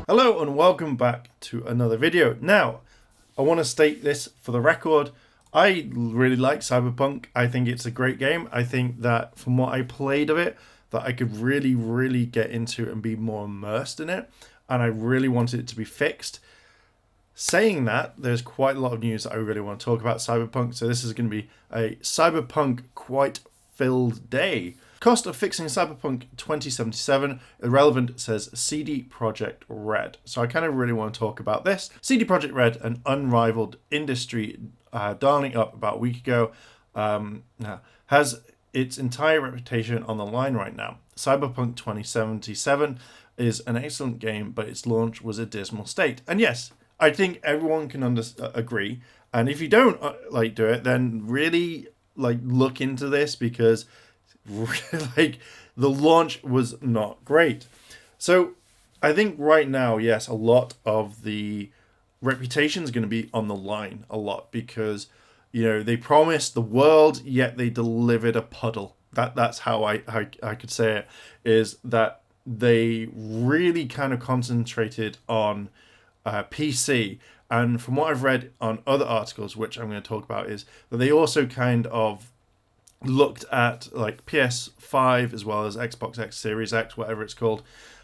Hello and welcome back to another video. Now, I want to state this for the record. I really like CyberPunk. I think it's a great game. I think that from what I played of it, that I could really get into and be more immersed in it. And I really wanted it to be fixed. Saying that, there's quite a lot of news that I really want to talk about CyberPunk. So this is going to be a CyberPunk quite filled day. Cost of fixing CyberPunk 2077, irrelevant, says Cd Porjeckt Red. So I kind of really want to talk about this. Cd Porjeckt Red, an unrivaled industry darling up about a week ago, has its entire reputation on the line right now. CyberPunk 2077 is an excellent game, but its launch was a dismal state. And yes, I think everyone can agree. And if you don't do it, then really look into this, because the launch was not great. So I think right now, yes, a lot of the reputation is going to be on the line a lot, because they promised the world, yet they delivered a puddle. That's how I could say it, is that they really kind of concentrated on PC. And from what I've read on other articles, which I'm going to talk about, is that they also kind of looked at PS5 as well as Xbox X, Series X, whatever it's called.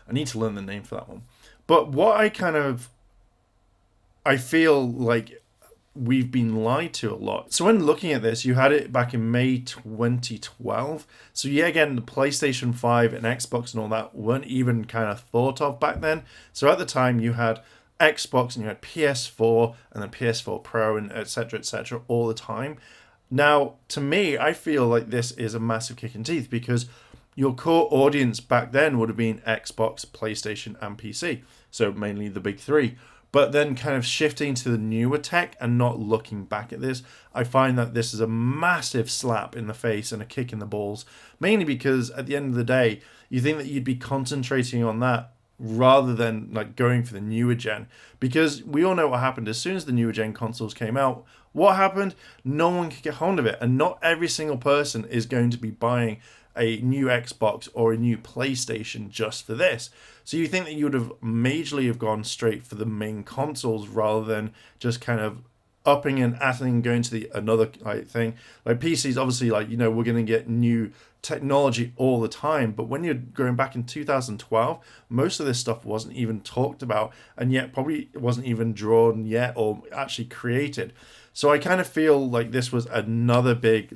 I need to learn the name for that one. But what I feel like we've been lied to a lot. So when looking at this, you had it back in May 2012. So yeah, again, the PlayStation 5 and Xbox and all that weren't even kind of thought of back then. So at the time you had Xbox and you had PS4 and then PS4 Pro and etc all the time. Now, to me, I feel like this is a massive kick in teeth, because your core audience back then would have been Xbox, PlayStation, and PC. So mainly the big three. But then kind of shifting to the newer tech and not looking back at this, I find that this is a massive slap in the face and a kick in the balls. Mainly because at the end of the day, you think that you'd be concentrating on that rather than going for the newer gen. Because we all know what happened. As soon as the newer gen consoles came out, what happened? No one could get hold of it. And not every single person is going to be buying a new Xbox or a new PlayStation just for this. So you think that you would have majorly have gone straight for the main consoles rather than just kind of upping and adding, going to another thing. Like PCs, obviously, we're going to get new technology all the time. But when you're going back in 2012, most of this stuff wasn't even talked about, and yet probably wasn't even drawn yet or actually created. So I kind of feel like this was another big,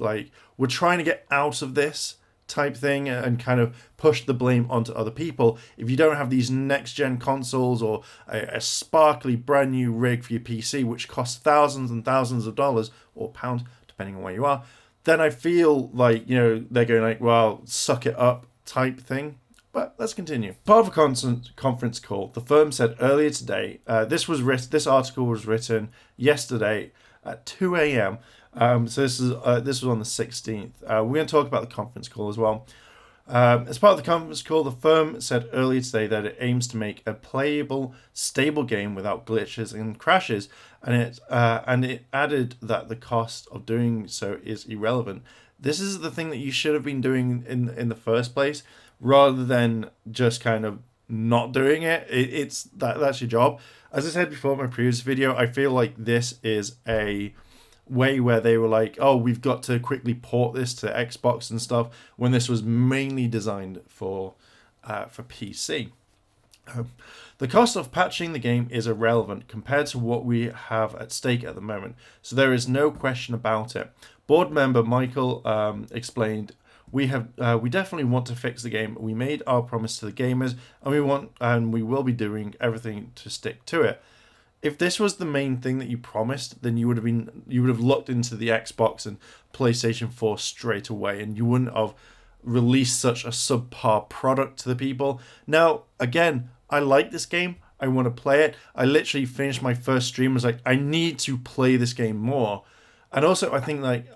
we're trying to get out of this type thing and kind of push the blame onto other people. If you don't have these next gen consoles or a sparkly brand new rig for your PC, which costs thousands and thousands of dollars or pounds, depending on where you are, then I feel like, they're going well, suck it up type thing. But let's continue. Part of a conference call, the firm said earlier today, this article was written yesterday at 2 a.m. So this was on the 16th. We're going to talk about the conference call as well. As part of the conference call, the firm said earlier today that it aims to make a playable, stable game without glitches and crashes, and it added that the cost of doing so is irrelevant. This is the thing that you should have been doing in the first place, rather than just kind of not doing it. That's your job. As I said before in my previous video, I feel like this is a way where they were like, oh, we've got to quickly port this to Xbox and stuff, when this was mainly designed for PC. The cost of patching the game is irrelevant compared to what we have at stake at the moment, so there is no question about it. Board member Michael explained, we definitely want to fix the game. We made our promise to the gamers, and we will be doing everything to stick to it. If this was the main thing that you promised, then you would have looked into the Xbox and PlayStation 4 straight away, and you wouldn't have released such a subpar product to the people. Now, again, I like this game. I want to play it. I literally finished my first stream. I was like, I need to play this game more. And also, I think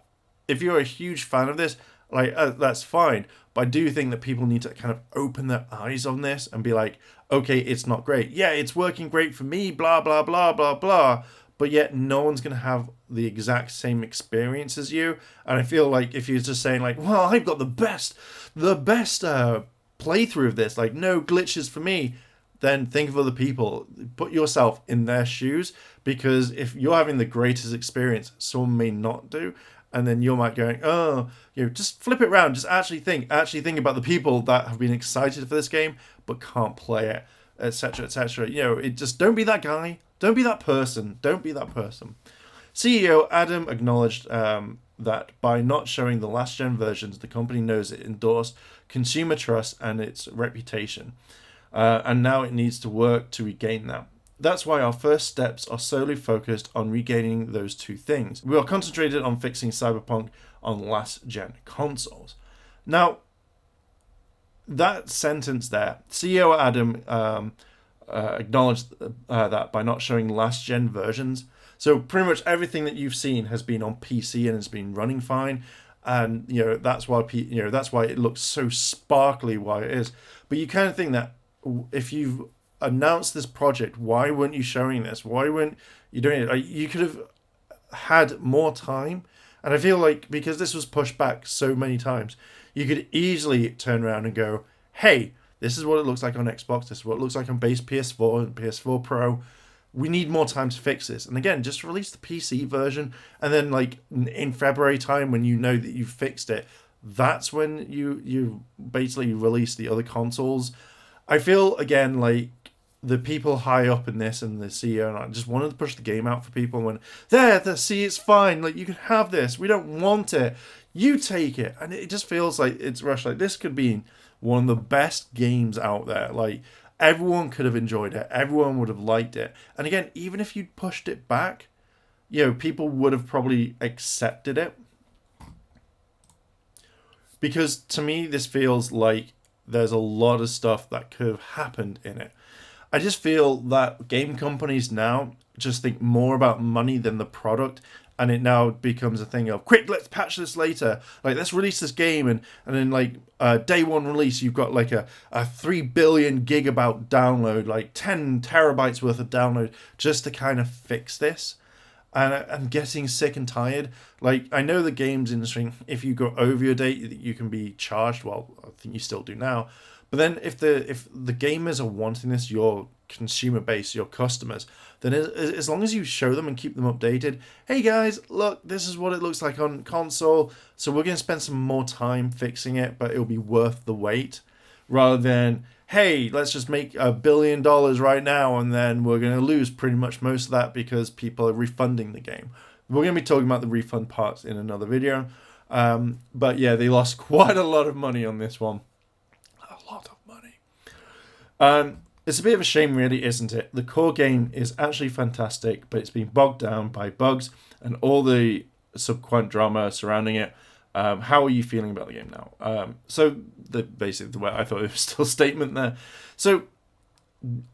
if you're a huge fan of this, that's fine. But I do think that people need to kind of open their eyes on this and be like, okay, it's not great. Yeah, it's working great for me, blah, blah, blah, blah, blah. But yet no one's going to have the exact same experience as you. And I feel like if you're just saying well, I've got the best playthrough of this, no glitches for me, then think of other people. Put yourself in their shoes, because if you're having the greatest experience, someone may not do. And then you might going, oh, just flip it around. Just actually think about the people that have been excited for this game but can't play it, etc., etc. It just, don't be that guy. Don't be that person. Don't be that person. CEO Adam acknowledged that by not showing the last gen versions, the company knows it endorsed consumer trust and its reputation. And now it needs to work to regain that. That's why our first steps are solely focused on regaining those two things. We are concentrated on fixing CyberPunk on last gen consoles. Now, that sentence there, CEO Adam acknowledged that by not showing last gen versions. So pretty much everything that you've seen has been on PC and has been running fine, and that's why that's why it looks so sparkly. Why it is, but you kind of think that if you've announced this project, why weren't you showing this? Why weren't you doing it? You could have had more time, and I feel like because this was pushed back so many times, you could easily turn around and go, "Hey, this is what it looks like on Xbox. This is what it looks like on base PS4 and PS4 Pro. We need more time to fix this." And again, just release the PC version, and then like in February time, when you know that you've fixed it, that's when you basically release the other consoles. I feel again like the people high up in this and the CEO and I just wanted to push the game out for people, and went, see, it's fine. Like, you can have this. We don't want it. You take it. And it just feels like it's rushed. Like, this could be one of the best games out there. Like, everyone could have enjoyed it. Everyone would have liked it. And again, even if you'd pushed it back, people would have probably accepted it. Because to me, this feels like there's a lot of stuff that could have happened in it. I just feel that game companies now just think more about money than the product, and it now becomes a thing of, quick, let's patch this later. Like, let's release this game, and then like day one release, you've got like a 3 billion gigabyte download, like 10 terabytes worth of download, just to kind of fix this. And I'm getting sick and tired. Like, I know the games industry, if you go over your date, you can be charged. Well, I think you still do now. But then if the gamers are wanting this, your consumer base, your customers, then as long as you show them and keep them updated, hey guys, look, this is what it looks like on console, so we're going to spend some more time fixing it, but it'll be worth the wait, rather than, hey, let's just make $1 billion right now, and then we're going to lose pretty much most of that because people are refunding the game. We're going to be talking about the refund parts in another video. But yeah, they lost quite a lot of money on this one. A lot of money. It's a bit of a shame, really, isn't it? The core game is actually fantastic, but it's been bogged down by bugs and all the subsequent drama surrounding it. How are you feeling about the game now? So basically the way I thought it was still a statement there. So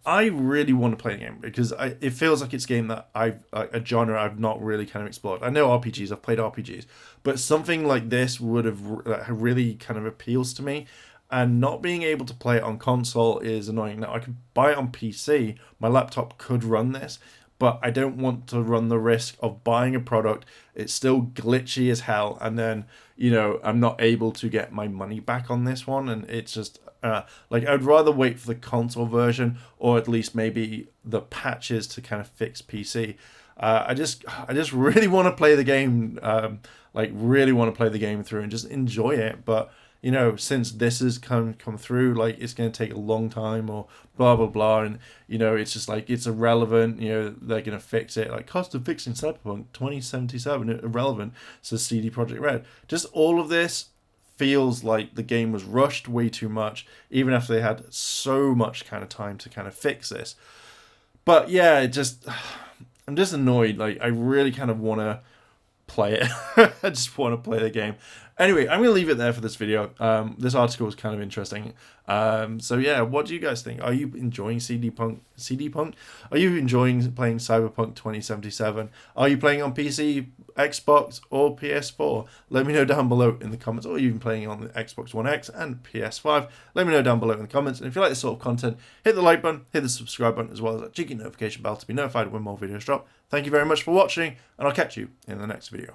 I really want to play the game because it feels like it's a game that a genre I've not really kind of explored. I know RPGs, I've played RPGs, but something like this would have really kind of appeals to me. And not being able to play it on console is annoying. Now, I could buy it on PC. My laptop could run this, but I don't want to run the risk of buying a product. It's still glitchy as hell, and then, I'm not able to get my money back on this one, and it's just, I'd rather wait for the console version, or at least maybe the patches to kind of fix PC. I just really want to play the game, really want to play the game through and just enjoy it, but since this has come through, like, it's going to take a long time or blah, blah, blah. And, it's just like, it's irrelevant. They're going to fix it. Like, cost of fixing CyberPunk 2077, irrelevant, says Cd Porjeckt Red. Just all of this feels like the game was rushed way too much, even after they had so much kind of time to kind of fix this. But yeah, I'm just annoyed. Like, I really kind of want to play it. I just want to play the game. Anyway, I'm going to leave it there for this video. This article was kind of interesting. So yeah, what do you guys think? Are you enjoying CD Punk? Are you enjoying playing CyberPunk 2077? Are you playing on PC, Xbox, or PS4? Let me know down below in the comments. Or are you even playing on the Xbox One X and PS5? Let me know down below in the comments. And if you like this sort of content, hit the like button, hit the subscribe button, as well as that cheeky notification bell to be notified when more videos drop. Thank you very much for watching, and I'll catch you in the next video.